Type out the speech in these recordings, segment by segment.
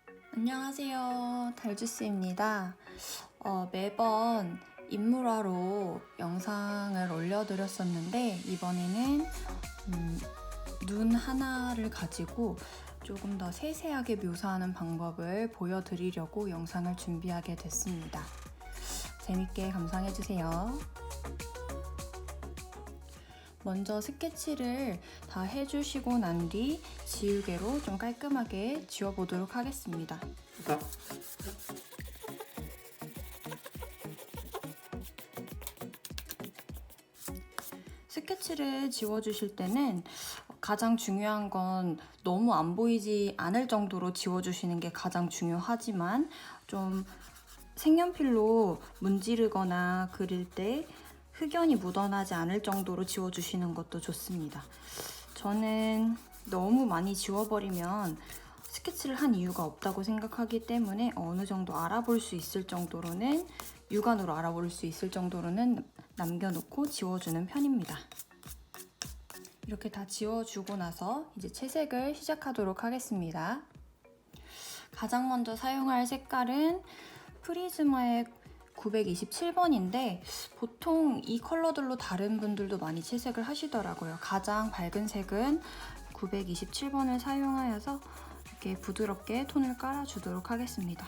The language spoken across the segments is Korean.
안녕하세요. 달주스입니다. 매번 인물화로 영상을 올려드렸었는데 이번에는 눈 하나를 가지고 조금 더 세세하게 묘사하는 방법을 보여드리려고 영상을 준비하게 됐습니다. 재밌게 감상해주세요. 먼저 스케치를 다 해주시고 난 뒤 지우개로 좀 깔끔하게 지워보도록 하겠습니다. 스케치를 지워주실 때는 가장 중요한 건 너무 안 보이지 않을 정도로 지워주시는 게 가장 중요하지만 좀 색연필로 문지르거나 그릴 때 흑연이 묻어나지 않을 정도로 지워주시는 것도 좋습니다. 저는 너무 많이 지워버리면 스케치를 한 이유가 없다고 생각하기 때문에 어느 정도 알아볼 수 있을 정도로는 육안으로 알아볼 수 있을 정도로는 남겨놓고 지워주는 편입니다. 이렇게 다 지워주고 나서 이제 채색을 시작하도록 하겠습니다. 가장 먼저 사용할 색깔은 프리즈마의 927번인데 보통 이 컬러들로 다른 분들도 많이 채색을 하시더라고요. 가장 밝은 색은 927번을 사용하여서 이렇게 부드럽게 톤을 깔아주도록 하겠습니다.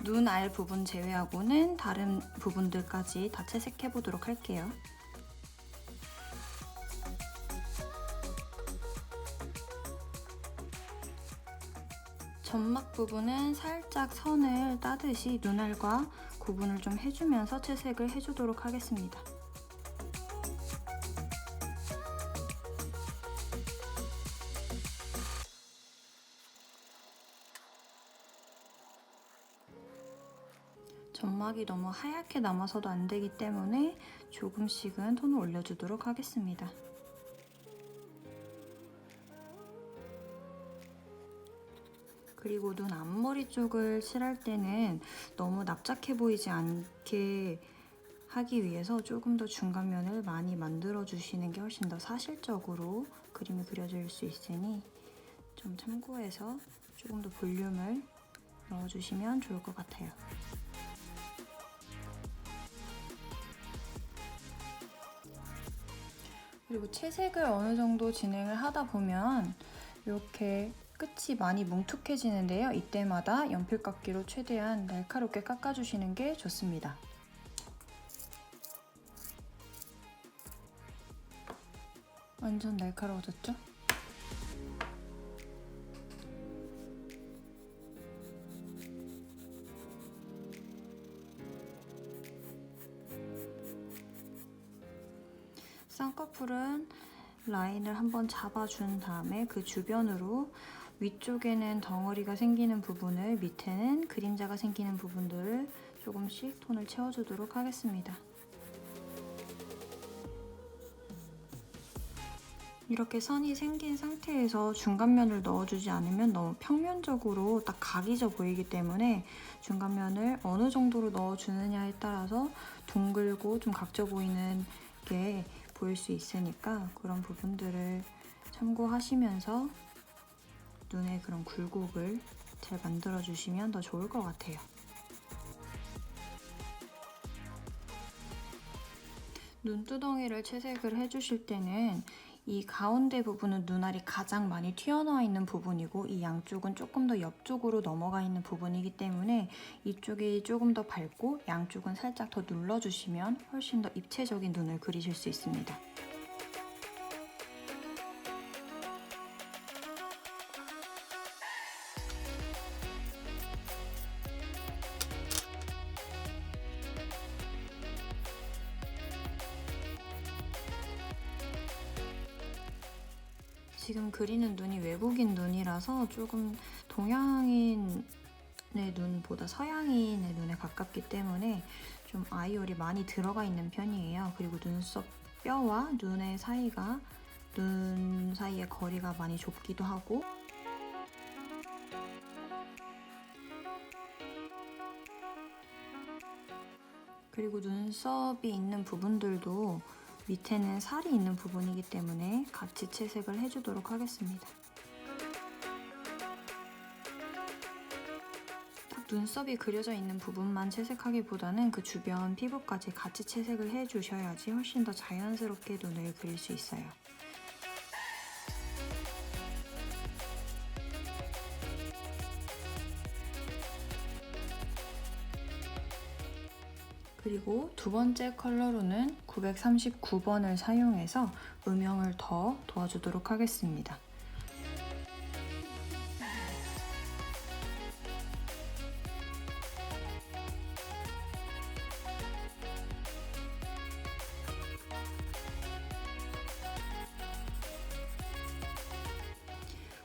눈 알 부분 제외하고는 다른 부분들까지 다 채색해 보도록 할게요. 점막 부분은 살짝 선을 따듯이 눈알과 구분을 좀 해주면서 채색을 해주도록 하겠습니다. 점막이 너무 하얗게 남아서도 안 되기 때문에 조금씩은 톤을 올려주도록 하겠습니다. 그리고 눈 앞머리 쪽을 칠할 때는 너무 납작해 보이지 않게 하기 위해서 조금 더 중간면을 많이 만들어 주시는 게 훨씬 더 사실적으로 그림이 그려질 수 있으니 좀 참고해서 조금 더 볼륨을 넣어주시면 좋을 것 같아요. 그리고 채색을 어느 정도 진행을 하다 보면 이렇게 끝이 많이 뭉툭해지는데요. 이때마다 연필깎이로 최대한 날카롭게 깎아주시는 게 좋습니다. 완전 날카로워졌죠? 쌍꺼풀은 라인을 한번 잡아준 다음에 그 주변으로 위쪽에는 덩어리가 생기는 부분을, 밑에는 그림자가 생기는 부분들을 조금씩 톤을 채워주도록 하겠습니다. 이렇게 선이 생긴 상태에서 중간면을 넣어주지 않으면 너무 평면적으로 딱 각이 져 보이기 때문에 중간면을 어느 정도로 넣어주느냐에 따라서 둥글고 좀 각져 보이는 게 보일 수 있으니까 그런 부분들을 참고하시면서 눈의 그런 굴곡을 잘 만들어주시면 더 좋을 것 같아요. 눈두덩이를 채색을 해주실 때는 이 가운데 부분은 눈알이 가장 많이 튀어나와 있는 부분이고 이 양쪽은 조금 더 옆쪽으로 넘어가 있는 부분이기 때문에 이쪽이 조금 더 밝고 양쪽은 살짝 더 눌러주시면 훨씬 더 입체적인 눈을 그리실 수 있습니다. 지금 그리는 눈이 외국인 눈이라서 조금 동양인의 눈보다 서양인의 눈에 가깝기 때문에 좀 아이홀이 많이 들어가 있는 편이에요. 그리고 눈썹 뼈와 눈의 사이가 눈 사이의 거리가 많이 좁기도 하고 그리고 눈썹이 있는 부분들도 밑에는 살이 있는 부분이기 때문에 같이 채색을 해주도록 하겠습니다. 딱 눈썹이 그려져 있는 부분만 채색하기보다는 그 주변 피부까지 같이 채색을 해주셔야지 훨씬 더 자연스럽게 눈을 그릴 수 있어요. 그리고 두 번째 컬러로는 939번을 사용해서 음영을 더 도와주도록 하겠습니다.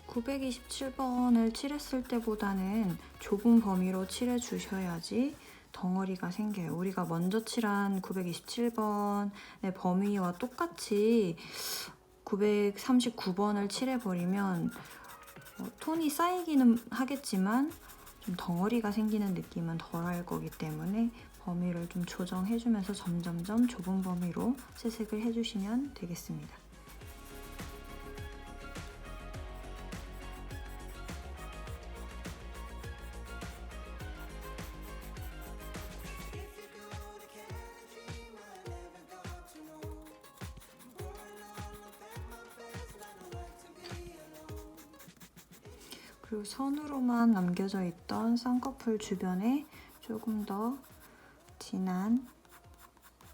(927번을) 칠했을 때보다는 좁은 범위로 칠해 주셔야지 덩어리가 생겨요. 우리가 먼저 칠한 927번의 범위와 똑같이 939번을 칠해버리면 톤이 쌓이기는 하겠지만 좀 덩어리가 생기는 느낌은 덜할 거기 때문에 범위를 좀 조정해주면서 점점점 좁은 범위로 채색을 해주시면 되겠습니다. 그리고 선으로만 남겨져 있던 쌍꺼풀 주변에 조금 더 진한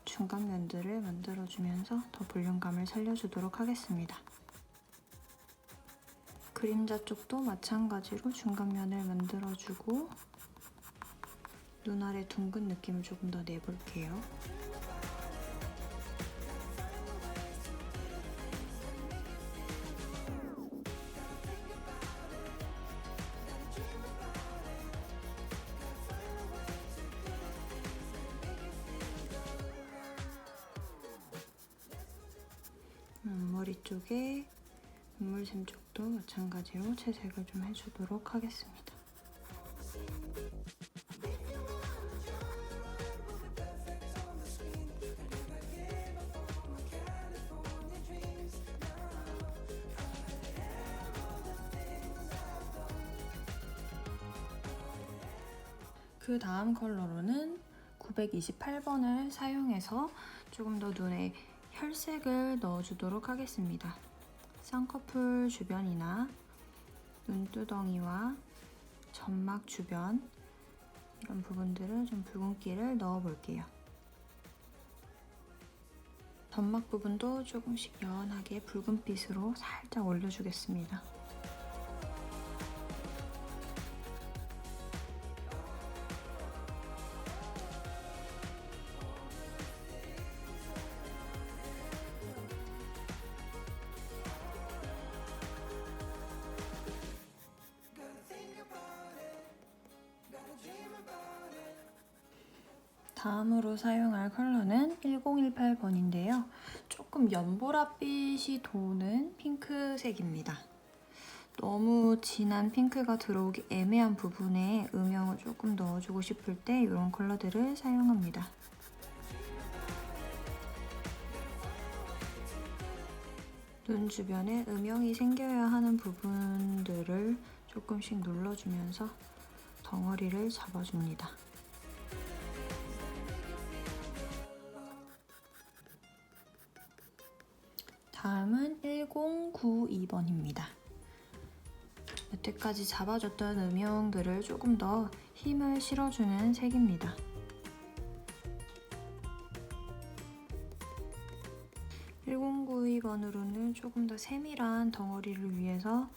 중간면들을 만들어주면서 더 볼륨감을 살려주도록 하겠습니다. 그림자 쪽도 마찬가지로 중간면을 만들어주고 눈 아래 둥근 느낌을 조금 더 내볼게요. 머리 쪽에 눈물샘 쪽도 마찬가지로 채색을 좀 해주도록 하겠습니다. 그 다음 컬러로는 928번을 사용해서 조금 더 눈에 혈색을 넣어주도록 하겠습니다. 쌍꺼풀 주변이나 눈두덩이와 점막 주변 이런 부분들을 좀 붉은기를 넣어볼게요. 점막 부분도 조금씩 연하게 붉은빛으로 살짝 올려주겠습니다. 다음으로 사용할 컬러는 1018번인데요. 조금 연보라빛이 도는 핑크색입니다. 너무 진한 핑크가 들어오기 애매한 부분에 음영을 조금 넣어주고 싶을 때 이런 컬러들을 사용합니다. 눈 주변에 음영이 생겨야 하는 부분들을 조금씩 눌러주면서 덩어리를 잡아줍니다. 다음은 1092번입니다. 여태까지 잡아줬던 음영들을 조금 더 힘을 실어주는 색입니다. (1092번으로는) 조금 더 세밀한 덩어리를 위해서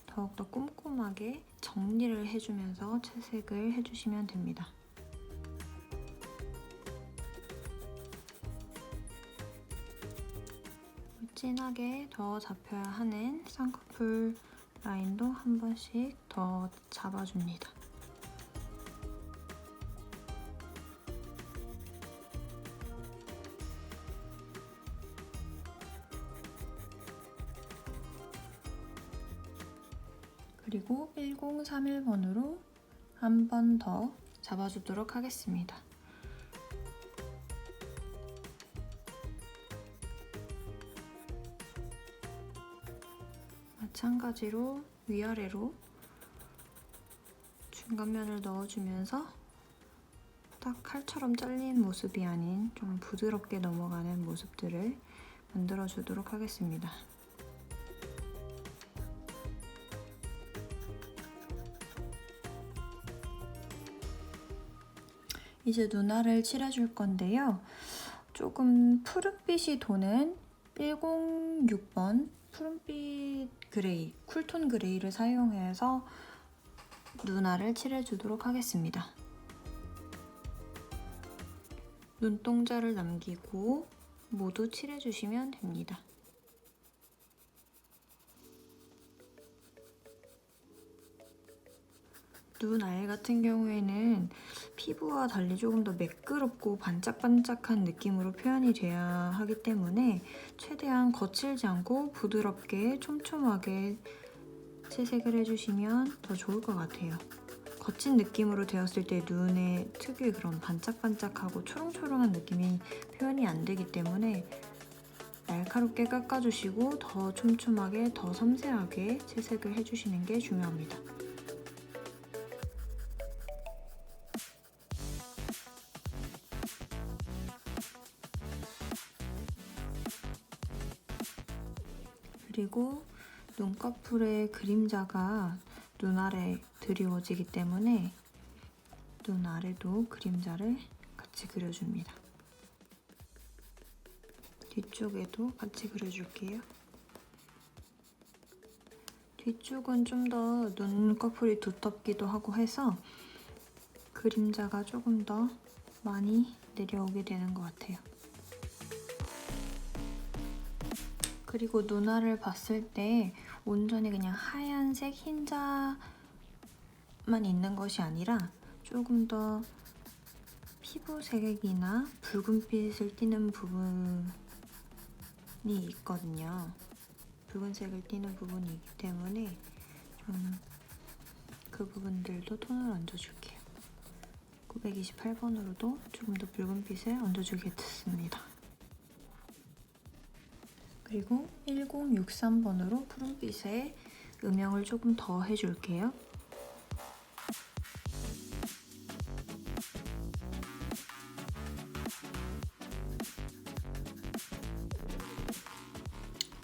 더욱더 꼼꼼하게 정리를 해주면서 채색을 해주시면 됩니다. 진하게 더 잡혀야 하는 쌍꺼풀 라인도 한 번씩 더 잡아줍니다. 그리고 1031번으로 한 번 더 잡아주도록 하겠습니다. 마찬가지로 위아래로 중간면을 넣어주면서 딱 칼처럼 잘린 모습이 아닌 좀 부드럽게 넘어가는 모습들을 만들어주도록 하겠습니다. 이제 눈알을 칠해줄 건데요. 조금 푸른빛이 도는 106번 푸른빛 그레이, 쿨톤 그레이를 사용해서 눈알을 칠해주도록 하겠습니다. 눈동자를 남기고 모두 칠해주시면 됩니다. 눈알 같은 경우에는 피부와 달리 조금 더 매끄럽고 반짝반짝한 느낌으로 표현이 돼야 하기 때문에 최대한 거칠지 않고 부드럽게 촘촘하게 채색을 해주시면 더 좋을 것 같아요. 거친 느낌으로 되었을 때 눈의 특유의 그런 반짝반짝하고 초롱초롱한 느낌이 표현이 안 되기 때문에 날카롭게 깎아주시고 더 촘촘하게, 더 섬세하게 채색을 해주시는 게 중요합니다. 그리고 눈꺼풀의 그림자가 눈 아래 드리워지기 때문에 눈 아래도 그림자를 같이 그려줍니다. 뒤쪽에도 같이 그려줄게요. 뒤쪽은 좀 더 눈꺼풀이 두텁기도 하고 해서 그림자가 조금 더 많이 내려오게 되는 것 같아요. 그리고 눈알을 봤을 때 온전히 그냥 하얀색 흰자만 있는 것이 아니라 조금 더 피부색이나 붉은빛을 띠는 부분이 있거든요. 붉은색을 띠는 부분이 있기 때문에 좀 그 부분들도 톤을 얹어줄게요. 928번으로도 조금 더 붉은빛을 얹어주겠습니다. 그리고 1063번으로 푸른빛에 음영을 조금 더 해줄게요.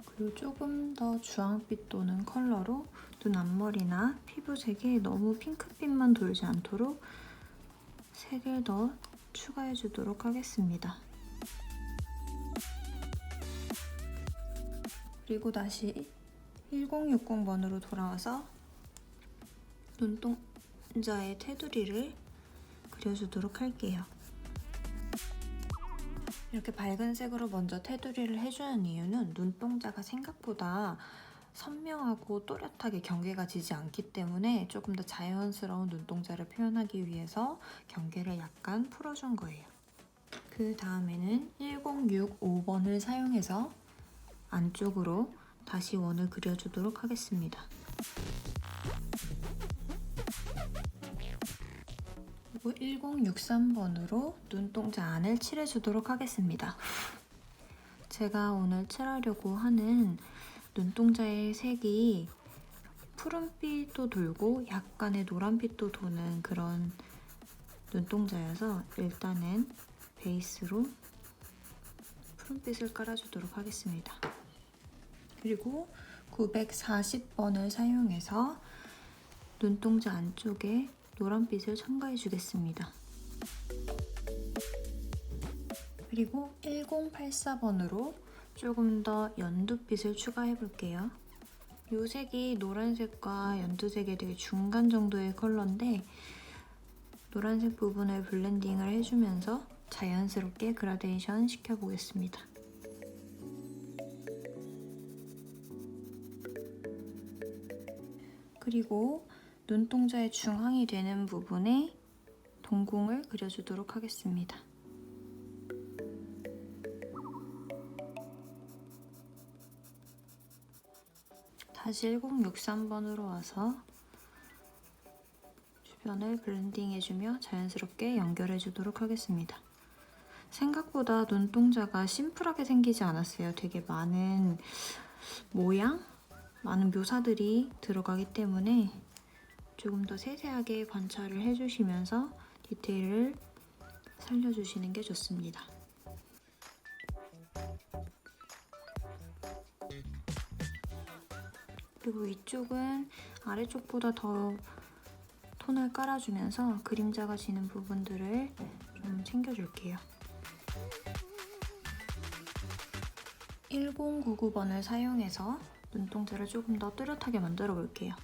그리고 조금 더 주황빛 도는 컬러로 눈 앞머리나 피부색에 너무 핑크빛만 돌지 않도록 색을 더 추가해 주도록 하겠습니다. 그리고 다시 1060번으로 돌아와서 눈동자의 테두리를 그려주도록 할게요. 이렇게 밝은 색으로 먼저 테두리를 해주는 이유는 눈동자가 생각보다 선명하고 또렷하게 경계가 지지 않기 때문에 조금 더 자연스러운 눈동자를 표현하기 위해서 경계를 약간 풀어준 거예요. 그 다음에는 1065번을 사용해서 안쪽으로 다시 원을 그려주도록 하겠습니다. 그리고 1063번으로 눈동자 안을 칠해주도록 하겠습니다. 제가 오늘 칠하려고 하는 눈동자의 색이 푸른빛도 돌고 약간의 노란빛도 도는 그런 눈동자여서 일단은 베이스로 푸른빛을 깔아주도록 하겠습니다. 그리고 940번을 사용해서 눈동자 안쪽에 노란빛을 첨가해 주겠습니다. 그리고 1084번으로 조금 더 연두빛을 추가해 볼게요. 이 색이 노란색과 연두색의 되게 중간 정도의 컬러인데 노란색 부분을 블렌딩을 해주면서 자연스럽게 그라데이션 시켜보겠습니다. 그리고 눈동자의 중앙이 되는 부분에 동공을 그려주도록 하겠습니다. 다시 1063번으로 와서 주변을 블렌딩해주며 자연스럽게 연결해주도록 하겠습니다. 생각보다 눈동자가 심플하게 생기지 않았어요. 되게 많은 모양? 많은 묘사들이 들어가기 때문에 조금 더 세세하게 관찰을 해주시면서 디테일을 살려주시는 게 좋습니다. 그리고 위쪽은 아래쪽보다 더 톤을 깔아주면서 그림자가 지는 부분들을 좀 챙겨줄게요. 1099번을 사용해서 눈동자를 조금 더 뚜렷하게 만들어 볼게요.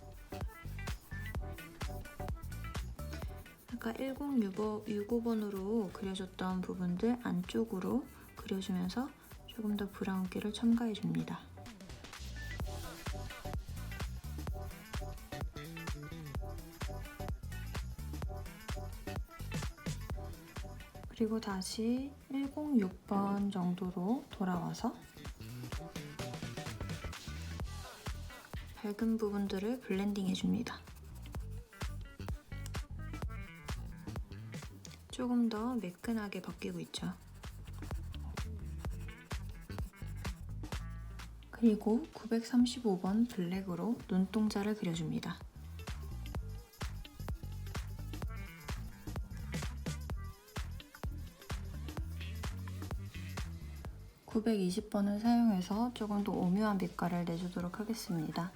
아까 1065번으로 그려줬던 부분들 안쪽으로 그려주면서 조금 더 브라운기를 첨가해줍니다. 그리고 다시 106번 정도로 돌아와서 밝은 부분들을 블렌딩 해줍니다. 조금 더 매끈하게 바뀌고 있죠. 그리고 935번 블랙으로 눈동자를 그려줍니다. (920번을) 사용해서 조금 더 오묘한 빛깔을 내주도록 하겠습니다.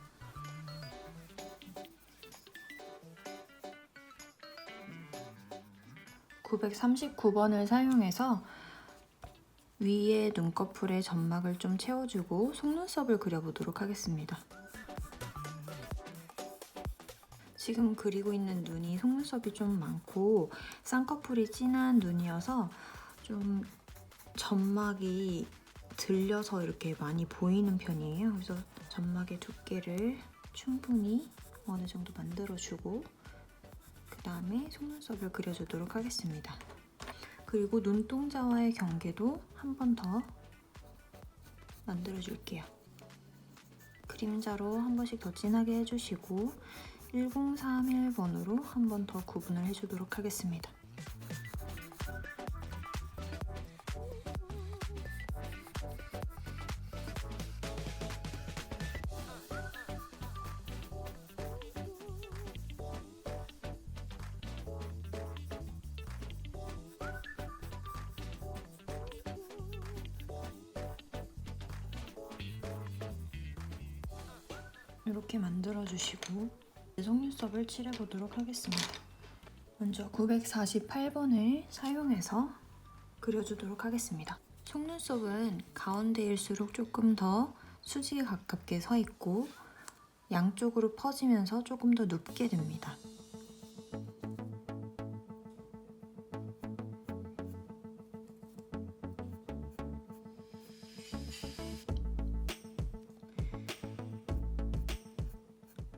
(939번을) 사용해서 위에 눈꺼풀에 점막을 좀 채워주고 속눈썹을 그려보도록 하겠습니다. 지금 그리고 있는 눈이 속눈썹이 좀 많고 쌍꺼풀이 진한 눈이어서 좀 점막이 들려서 이렇게 많이 보이는 편이에요. 그래서 점막의 두께를 충분히 어느 정도 만들어주고 그 다음에 속눈썹을 그려주도록 하겠습니다. 그리고 눈동자와의 경계도 한 번 더 만들어줄게요. 그림자로 한 번씩 더 진하게 해주시고 1031번으로 한 번 더 구분을 해주도록 하겠습니다. 이렇게 만들어주시고 속눈썹을 칠해보도록 하겠습니다. 먼저 948번을 사용해서 그려주도록 하겠습니다. 속눈썹은 가운데일수록 조금 더 수직에 가깝게 서 있고 양쪽으로 퍼지면서 조금 더 눕게 됩니다.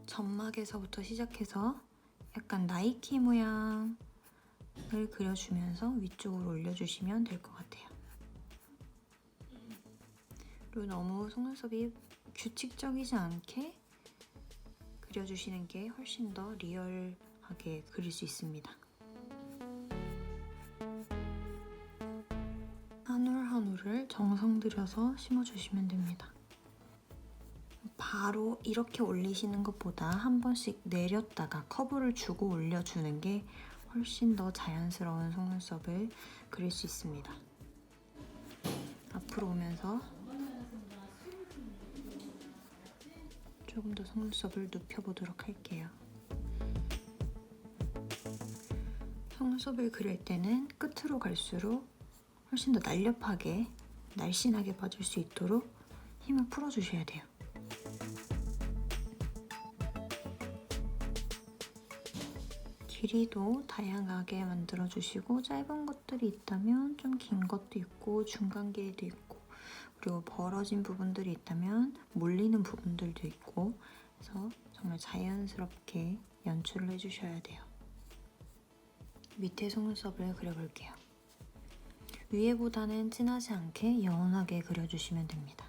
점막에서부터 시작해서 약간 나이키 모양을 그려주면서 위쪽으로 올려주시면 될 것 같아요. 그리고 너무 속눈썹이 규칙적이지 않게 그려주시는 게 훨씬 더 리얼하게 그릴 수 있습니다. 한 올 한 올을 정성 들여서 심어주시면 됩니다. 바로 이렇게 올리시는 것보다 한 번씩 내렸다가 커브를 주고 올려주는 게 훨씬 더 자연스러운 속눈썹을 그릴 수 있습니다. 앞으로 오면서 조금 더 속눈썹을 눕혀보도록 할게요. 속눈썹을 그릴 때는 끝으로 갈수록 훨씬 더 날렵하게, 날씬하게 빠질 수 있도록 힘을 풀어주셔야 돼요. 길이도 다양하게 만들어주시고 짧은 것들이 있다면 좀 긴 것도 있고 중간 길이도 있고 그리고 벌어진 부분들이 있다면 몰리는 부분들도 있고 그래서 정말 자연스럽게 연출을 해주셔야 돼요. 밑에 속눈썹을 그려볼게요. 위에보다는 진하지 않게 연하게 그려주시면 됩니다.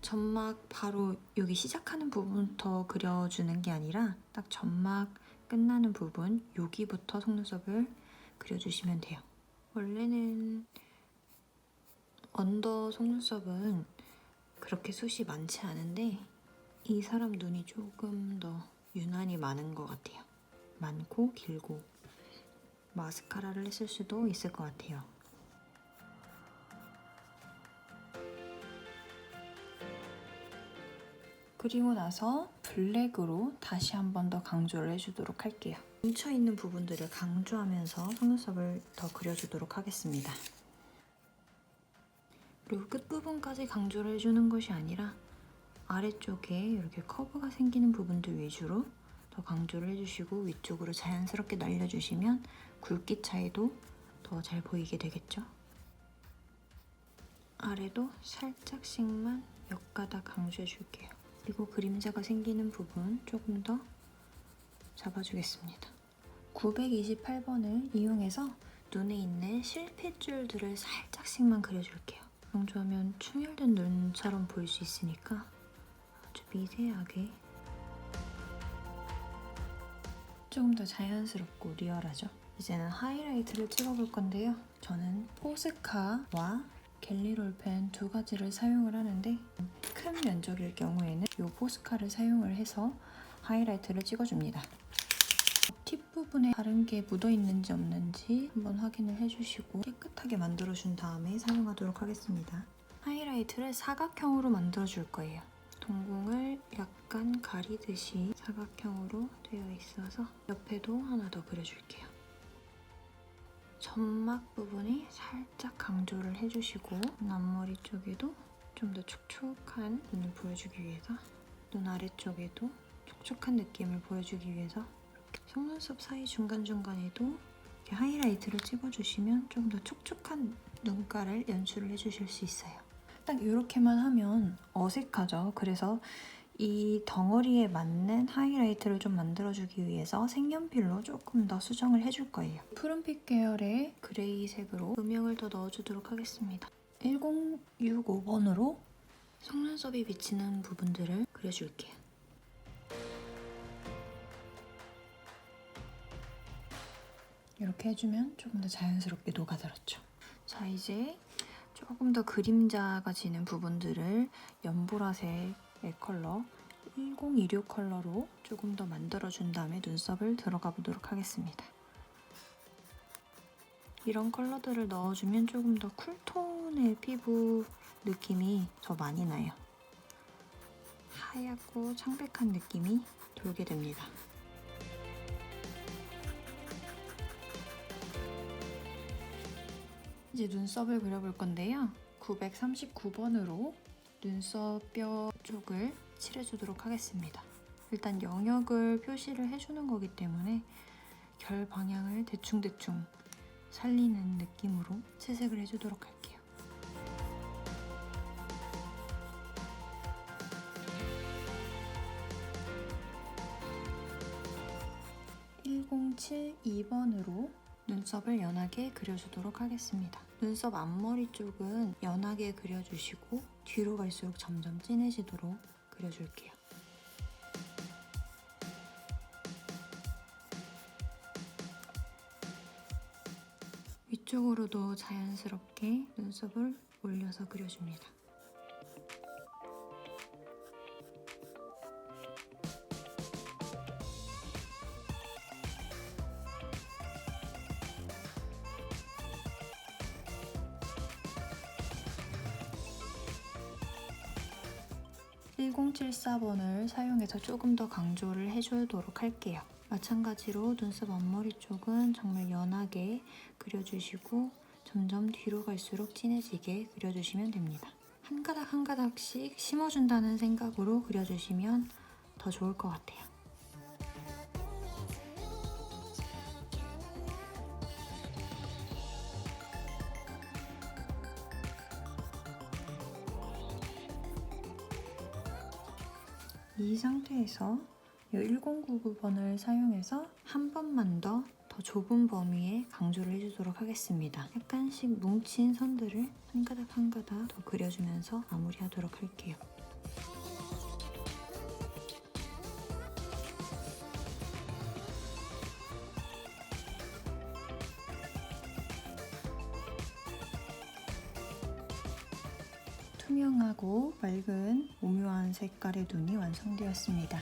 점막 바로 여기 시작하는 부분부터 그려주는 게 아니라 딱 점막 끝나는 부분 여기부터 속눈썹을 그려주시면 돼요. 원래는 언더 속눈썹은 그렇게 숱이 많지 않은데 이 사람 눈이 조금 더 유난히 많은 것 같아요. 많고 길고 마스카라를 했을 수도 있을 것 같아요. 그리고 나서 블랙으로 다시 한 번 더 강조를 해주도록 할게요. 뭉쳐있는 부분들을 강조하면서 속눈썹을 더 그려주도록 하겠습니다. 그리고 끝부분까지 강조를 해주는 것이 아니라 아래쪽에 이렇게 커브가 생기는 부분들 위주로 더 강조를 해주시고 위쪽으로 자연스럽게 날려주시면 굵기 차이도 더 잘 보이게 되겠죠? 아래도 살짝씩만 몇 가닥 강조해줄게요. 그리고 그림자가 생기는 부분 조금 더 잡아주겠습니다. 928번을 이용해서 눈에 있는 실핏줄들을 살짝씩만 그려줄게요. 강조하면 충혈된 눈처럼 보일 수 있으니까 아주 미세하게 조금 더 자연스럽고 리얼하죠? 이제는 하이라이트를 찍어볼 건데요. 저는 포스카와 겟리롤펜 두 가지를 사용을 하는데 큰 면적일 경우에는 이 포스카를 사용을 해서 하이라이트를 찍어줍니다. 팁 부분에 다른 게 묻어있는지 없는지 한번 확인을 해주시고 깨끗하게 만들어준 다음에 사용하도록 하겠습니다. 하이라이트를 사각형으로 만들어줄 거예요. 동공을 약간 가리듯이 사각형으로 되어 있어서 옆에도 하나 더 그려줄게요. 점막 부분이 살짝 강조를 해주시고 앞머리 쪽에도 좀 더 촉촉한 눈을 보여주기 위해서 눈 아래쪽에도 촉촉한 느낌을 보여주기 위해서 이렇게 속눈썹 사이 중간중간에도 이렇게 하이라이트를 찍어주시면 좀 더 촉촉한 눈가를 연출을 해주실 수 있어요. 딱 이렇게만 하면 어색하죠. 그래서 이 덩어리에 맞는 하이라이트를 좀 만들어주기 위해서 색연필로 조금 더 수정을 해줄 거예요. 푸른빛 계열의 그레이 색으로 음영을 더 넣어주도록 하겠습니다. 1065번으로 속눈썹이 비치는 부분들을 그려줄게요. 이렇게 해주면 조금 더 자연스럽게 녹아들었죠. 자, 이제 조금 더 그림자가 지는 부분들을 연보라색의 컬러 1026 컬러로 조금 더 만들어준 다음에 눈썹을 들어가 보도록 하겠습니다. 이런 컬러들을 넣어주면 조금 더 쿨톤의 피부 느낌이 더 많이 나요. 하얗고 창백한 느낌이 돌게 됩니다. 이제 눈썹을 그려볼 건데요. 939번으로 눈썹 뼈 쪽을 칠해주도록 하겠습니다. 일단 영역을 표시를 해주는 거기 때문에 결 방향을 대충대충 살리는 느낌으로 채색을 해주도록 할게요. (1072번으로) 눈썹을 연하게 그려주도록 하겠습니다. 눈썹 앞머리 쪽은 연하게 그려주시고 뒤로 갈수록 점점 진해지도록 그려줄게요. 위쪽으로도 자연스럽게 눈썹을 올려서 그려줍니다. (1074번을) 사용해서 조금 더 강조를 해주도록 할게요. 마찬가지로 눈썹 앞머리 쪽은 정말 연하게 그려주시고 점점 뒤로 갈수록 진해지게 그려주시면 됩니다. 한 가닥 한 가닥씩 심어준다는 생각으로 그려주시면 더 좋을 것 같아요. 이 상태에서 1099번을 사용해서 한 번만 더 좁은 범위에 강조를 해주도록 하겠습니다. 약간씩 뭉친 선들을 한 가닥 한 가닥 더 그려주면서 마무리하도록 할게요. 투명하고 맑은 오묘한 색깔의 눈이 완성되었습니다.